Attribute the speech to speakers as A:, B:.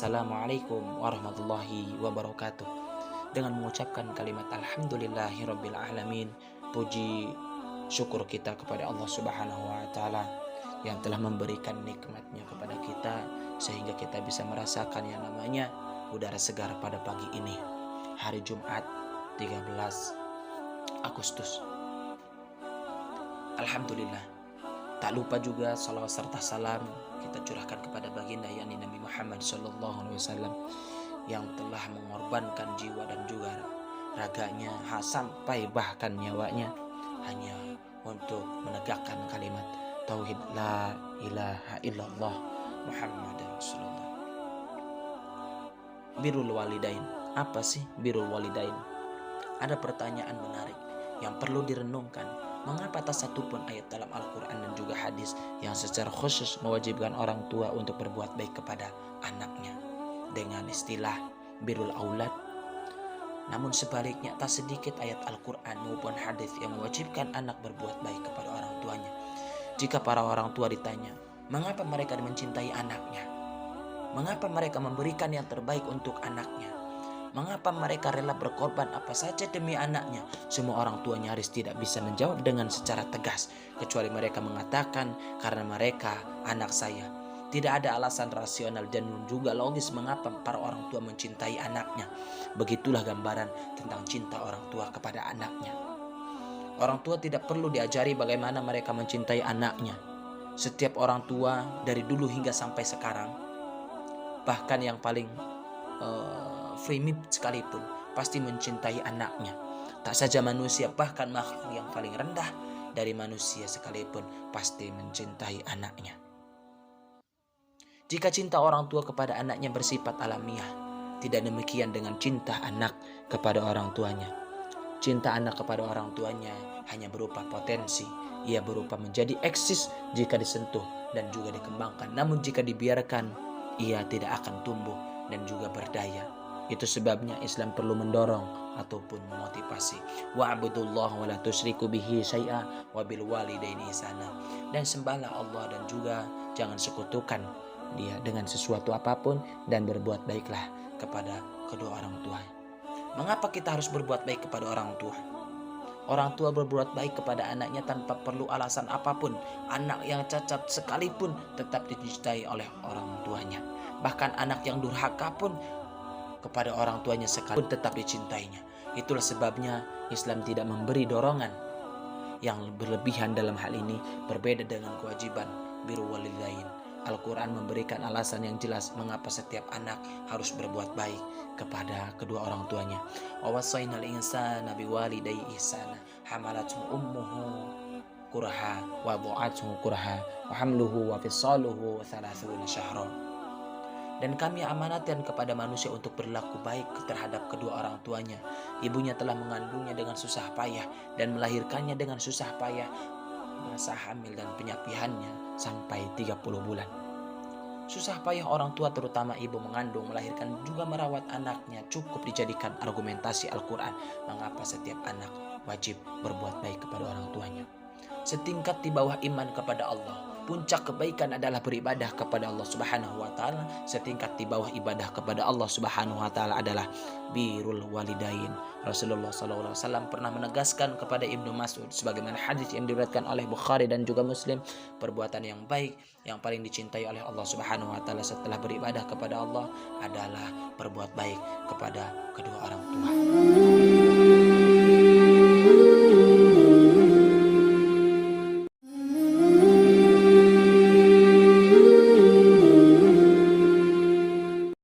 A: Assalamualaikum warahmatullahi wabarakatuh. Dengan mengucapkan kalimat Alhamdulillahirabbil alamin, puji syukur kita kepada Allah Subhanahu wa taala yang telah memberikan nikmatnya kepada kita sehingga kita bisa merasakan yang namanya udara segar pada pagi ini. Hari Jumat 13 Agustus. Alhamdulillah. Tak lupa juga salawat serta salam kita curahkan kepada baginda yakni Nabi Muhammad SAW yang telah mengorbankan jiwa dan juga raganya sampai bahkan nyawanya hanya untuk menegakkan kalimat tauhid la ilaha illallah Muhammad Rasulullah. Birrul walidain. Apa sih birrul walidain? Ada pertanyaan menarik yang perlu direnungkan. Mengapa tak satupun ayat dalam Al-Quran dan juga hadis yang secara khusus mewajibkan orang tua untuk berbuat baik kepada anaknya dengan istilah birrul aulad? Namun sebaliknya tak sedikit ayat Al-Quran maupun hadis yang mewajibkan anak berbuat baik kepada orang tuanya. Jika para orang tua ditanya, mengapa mereka mencintai anaknya? Mengapa mereka memberikan yang terbaik untuk anaknya? Mengapa mereka rela berkorban apa saja demi anaknya? Semua orang tua nyaris tidak bisa menjawab dengan secara tegas, kecuali mereka mengatakan karena mereka anak saya. Tidak ada alasan rasional dan juga logis mengapa para orang tua mencintai anaknya. Begitulah gambaran tentang cinta orang tua kepada anaknya. Orang tua tidak perlu diajari bagaimana mereka mencintai anaknya. Setiap orang tua dari dulu hingga sampai sekarang, bahkan yang paling primip sekalipun pasti mencintai anaknya. Tak saja manusia, bahkan makhluk yang paling rendah dari manusia sekalipun pasti mencintai anaknya. Jika cinta orang tua kepada anaknya bersifat alamiah, tidak demikian dengan cinta anak kepada orang tuanya. Cinta anak kepada orang tuanya hanya berupa potensi. Ia berupa menjadi eksis jika disentuh dan juga dikembangkan. Namun jika dibiarkan, ia tidak akan tumbuh dan juga berdaya. Itu sebabnya Islam perlu mendorong ataupun memotivasi wa'budullaha wa la tusyriku bihi syai'a wa bil walidaini ihsana. Dan sembahlah Allah dan juga jangan sekutukan Dia dengan sesuatu apapun dan berbuat baiklah kepada kedua orang tua. Mengapa kita harus berbuat baik kepada orang tua? Orang tua berbuat baik kepada anaknya tanpa perlu alasan apapun. Anak yang cacat sekalipun tetap dicintai oleh orang tuanya. Bahkan anak yang durhaka pun kepada orang tuanya sekalipun tetap dicintainya. Itulah sebabnya Islam tidak memberi dorongan yang berlebihan dalam hal ini, berbeda dengan kewajiban birrul walidain. Al-Quran memberikan alasan yang jelas mengapa setiap anak harus berbuat baik kepada kedua orang tuanya. Wa wassaynal insana biwalidayhi ihsana hamalathu ummuhu kurha wa wada'athu kurha wa hamluhu wa fisaluhu 30 syahra. Dan kami amanatkan kepada manusia untuk berlaku baik terhadap kedua orang tuanya. Ibunya telah mengandungnya dengan susah payah dan melahirkannya dengan susah payah, masa hamil dan penyapiannya sampai 30 bulan. Susah payah orang tua terutama ibu mengandung, melahirkan juga merawat anaknya cukup dijadikan argumentasi Al-Quran mengapa setiap anak wajib berbuat baik kepada orang tuanya. Setingkat di bawah iman kepada Allah, puncak kebaikan adalah beribadah kepada Allah Subhanahu wa taala. Setingkat di bawah ibadah kepada Allah Subhanahu wa taala adalah birrul walidain. Rasulullah SAW pernah menegaskan kepada Ibnu Mas'ud sebagaimana hadis yang diriwayatkan oleh Bukhari dan juga Muslim, perbuatan yang baik yang paling dicintai oleh Allah Subhanahu wa taala setelah beribadah kepada Allah adalah berbuat baik kepada kedua orang tua.